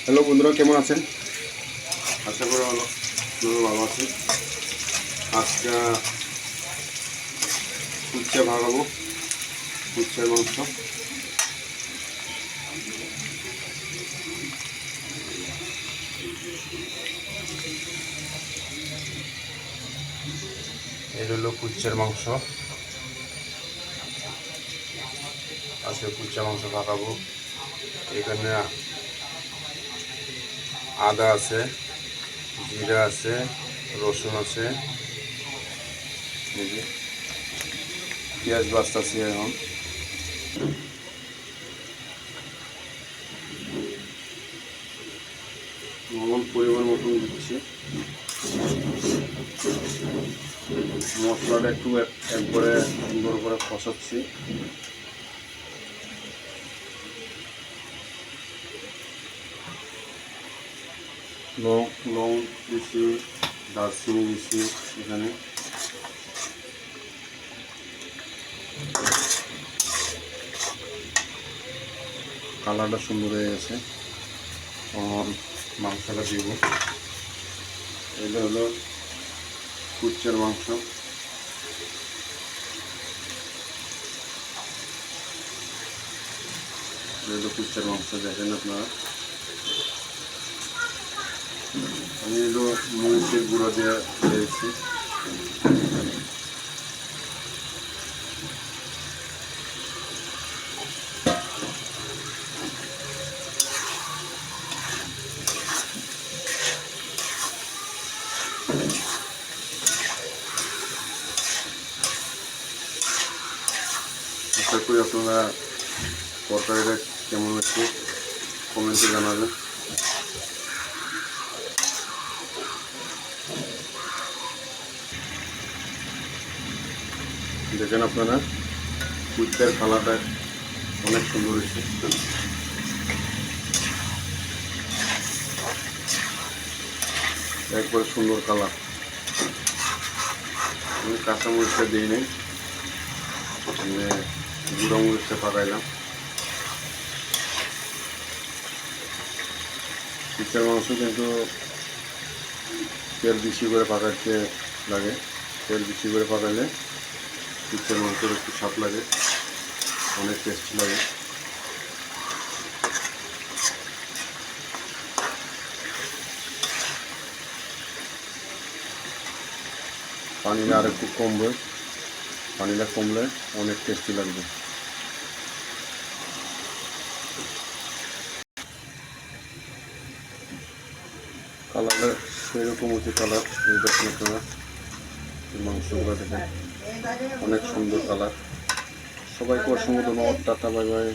Hello বন্ধুরা, কেমন আছেন? আশা করি ভালো আছেন। আজকে উচ্ছে ভাগাবো, উচ্ছের মাংস। এই হলো কুচ্ছের মাংস। আজকে কুচ্চা মাংস ভাগাবো। এখানে আদা আছে, জিরা আছে, রসুন আছে, এই যে পেঁয়াজ বাজতাছি এখন। লবণ পরিমাণ মতন দিচ্ছি। মশলাটা একটু একবারে সুন্দর করে কষাচ্ছি। লং দিচ্ছি, দারচিনি দিচ্ছি এখানে। কালারটা সুন্দর হয়ে গেছে। মাংসটা দিব। এটা হলো কুচ্চের মাংস। এটা কুচ্চের মাংস দেখেন আপনারা। আমি এগুলো মরিচের গুঁড়ো দিয়ে দিয়েছি। আশা করি আপনারা তরকারিটা কেমন হচ্ছে কমেন্টে জানাবেন। দেখেন আপনারা, কুচ্চের কালারটা অনেক সুন্দর হয়েছে। একবারে সুন্দর কালার। আমি কাঁচা মরিচটা দিই নি, গুঁড়া মরিচটা পাকাইলাম। কুচ্চের মাংস কিন্তু তেল বেশি করে পাকাইতে লাগে। তেল বেশি করে পাকাইলে কুচ্চের মাংসের একটু স্বাদ লাগে, অনেক টেস্টি লাগে। পানিটা আর একটু কমবে, পানিটা কমলে অনেক টেস্টি লাগবে। কালারটা সেরকম হচ্ছে কালার। এই দেখুন আপনারা, মাংসগুলো দেখেন অনেক সুন্দর কালার। সবাইকে অসংখ্য ধন্যবাদ। Tata, bye bye.